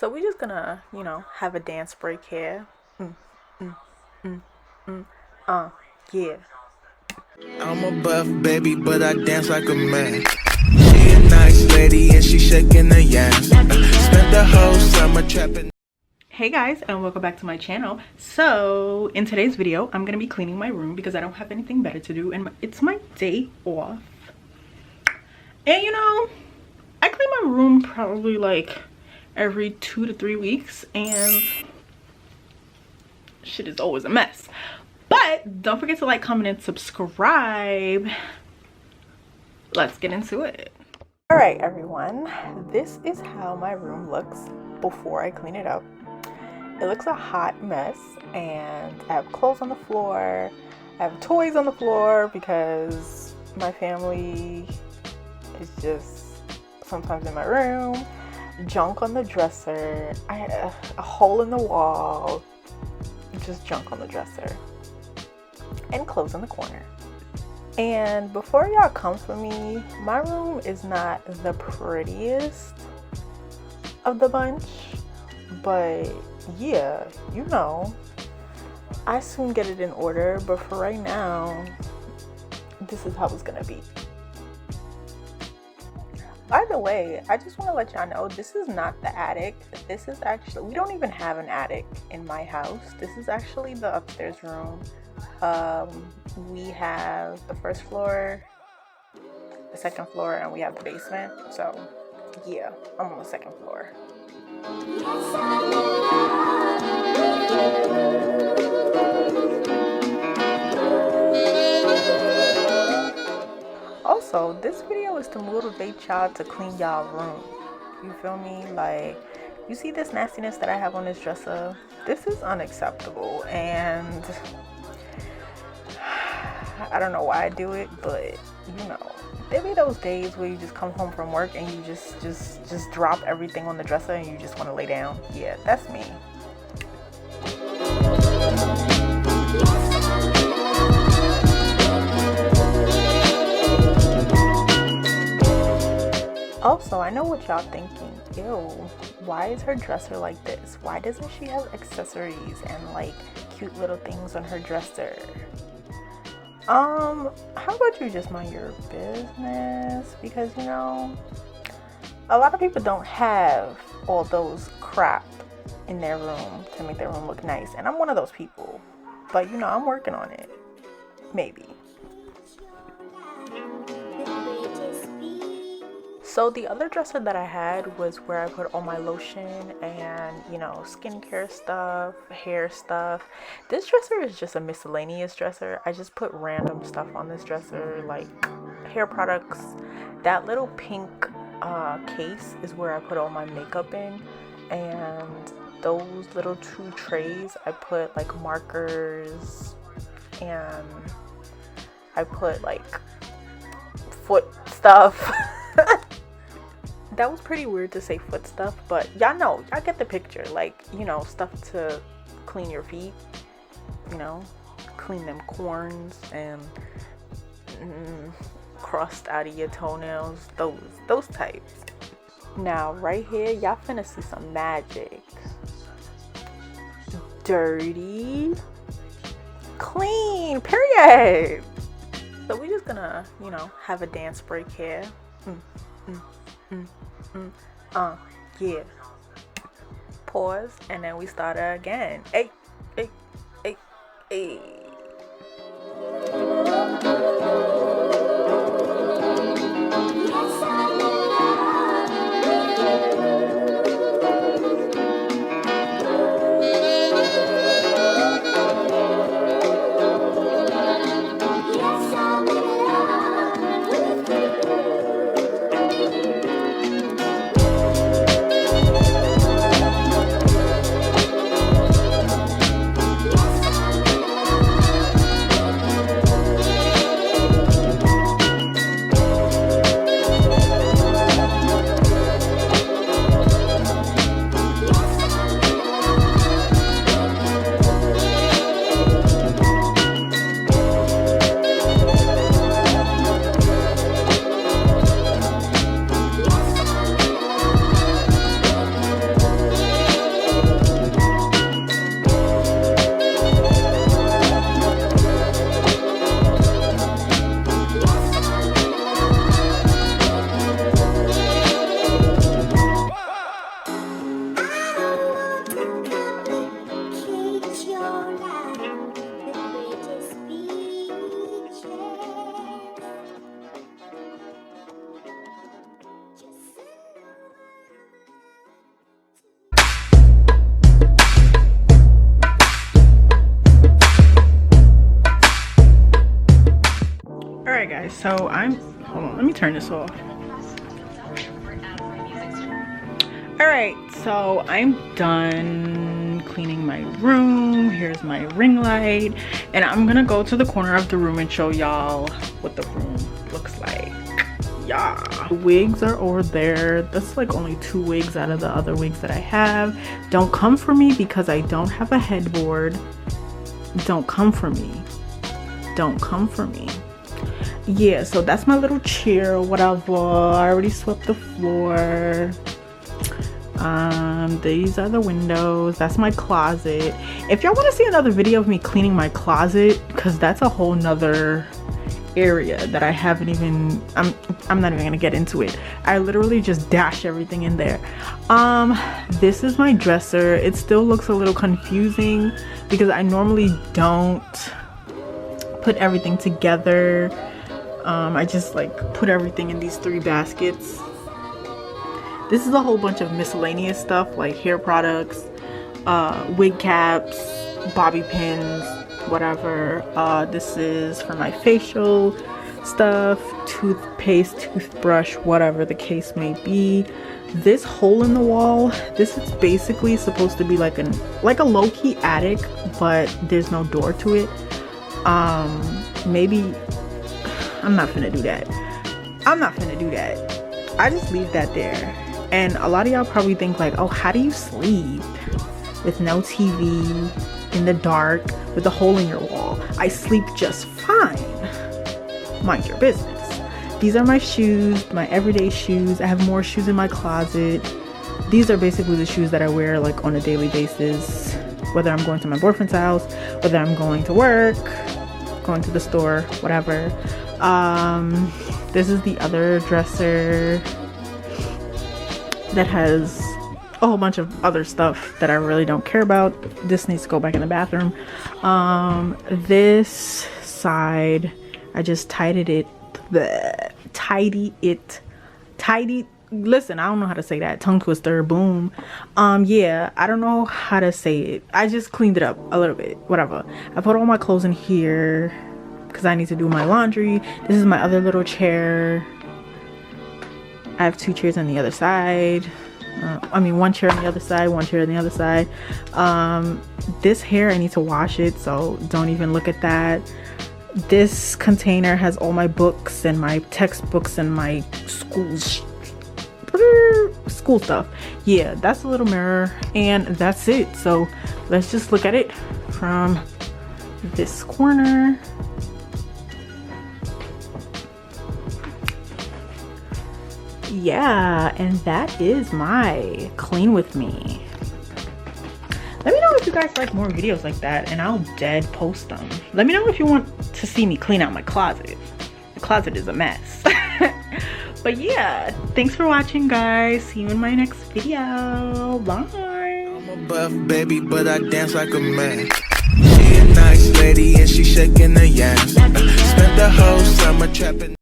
So we're just gonna, have a dance break here. Mm, mm, mm, mm. Yeah. I'm a buff baby, but I dance like a man. She a nice lady and she shaking her ass. Spent the whole summer trapping. Hey guys, and welcome back to my channel. So in today's video, I'm gonna be cleaning my room because I don't have anything better to do, and it's my day off. And I clean my room probably like every 2 to 3 weeks, and shit is always a mess. But don't forget to like, comment, and subscribe. Let's get into it. All right, everyone, this is how my room looks before I clean it up. It looks a hot mess, and I have clothes on the floor. I have toys on the floor because my family is just sometimes in my room. Junk on the dresser. I have a hole in the wall. Just junk on the dresser. And clothes in the corner. And before y'all come for me, my room is not the prettiest of the bunch, but yeah, I soon get it in order. But for right now, this is how it's gonna be. By the way, I just want to let y'all know, this is not the attic. This is actually, we don't even have an attic in my house. This is actually the upstairs room. We have the first floor, the second floor, and we have the basement. So yeah, I'm on the second floor. Also, this video is to motivate y'all to clean y'all room. You feel me? Like, you see this nastiness that I have on this dresser? This is unacceptable, and I don't know why I do it, but there be those days where you just come home from work and you just drop everything on the dresser and you just want to lay down. Yeah, that's me. Also, I know what y'all thinking. Ew, why is her dresser like this? Why doesn't she have accessories and like cute little things on her dresser? How about you just mind your business? Because a lot of people don't have all those crap in their room to make their room look nice, and I'm one of those people. But I'm working on it. Maybe. So the other dresser that I had was where I put all my lotion and, skincare stuff, hair stuff. This dresser is just a miscellaneous dresser. I just put random stuff on this dresser, like hair products. That little pink case is where I put all my makeup in. And those little 2 trays, I put like markers, and I put like foot stuff. That was pretty weird to say foot stuff, but y'all get the picture. Like, stuff to clean your feet, clean them corns and crust out of your toenails, those types. Now, right here, y'all finna see some magic. Dirty, clean, period. So we're just gonna, have a dance break here. Yeah. Pause, and then we start again. Hey. so hold on, let me turn this off. All right, so I'm done cleaning my room. Here's my ring light, and I'm gonna go to the corner of the room and show y'all what the room looks like. Yeah, the wigs are over there. That's like only 2 wigs out of the other wigs that I have. Don't come for me because I don't have a headboard. Don't come for me. Don't come for me. Yeah, so that's my little chair, whatever. I already swept the floor. These are the windows. That's my closet. If y'all want to see another video of me cleaning my closet, because that's a whole nother area that I haven't even, I'm not even gonna get into it. I literally just dash everything in there. This is my dresser. It still looks a little confusing because I normally don't put everything together. I just like put everything in these 3 baskets. This is a whole bunch of miscellaneous stuff like hair products, wig caps, bobby pins, whatever. This is for my facial stuff, toothpaste, toothbrush, whatever the case may be. This hole in the wall, this is basically supposed to be like a low-key attic, but there's no door to it. Maybe I'm not finna do that. I just leave that there. And a lot of y'all probably think like, oh, how do you sleep with no TV in the dark with a hole in your wall? I sleep just fine. Mind your business. These are my shoes, my everyday shoes. I have more shoes in my closet. These are basically the shoes that I wear like on a daily basis, whether I'm going to my boyfriend's house, whether I'm going to work, going to the store, whatever. This is the other dresser that has a whole bunch of other stuff that I really don't care about. This needs to go back in the bathroom. This side, I just tidied it. Listen, I don't know how to say that. Tongue twister, boom. Yeah, I don't know how to say it. I just cleaned it up a little bit, whatever. I put all my clothes in here because I need to do my laundry. This is my other little chair. I have 2 chairs on the other side. One chair on the other side, 1 chair on the other side. This hair, I need to wash it, so don't even look at that. This container has all my books and my textbooks and my school stuff. Yeah, that's a little mirror, and that's it. So let's just look at it from this corner. Yeah, and that is my clean with me. Let me know if you guys like more videos like that, and I'll dead post them. Let me know if you want to see me clean out my closet. The closet is a mess. But yeah, thanks for watching, guys. See you in my next video. Bye. I'm a buff baby, but I dance like a man. She a nice lady and she shaking the yams. Spent the whole summer trapping.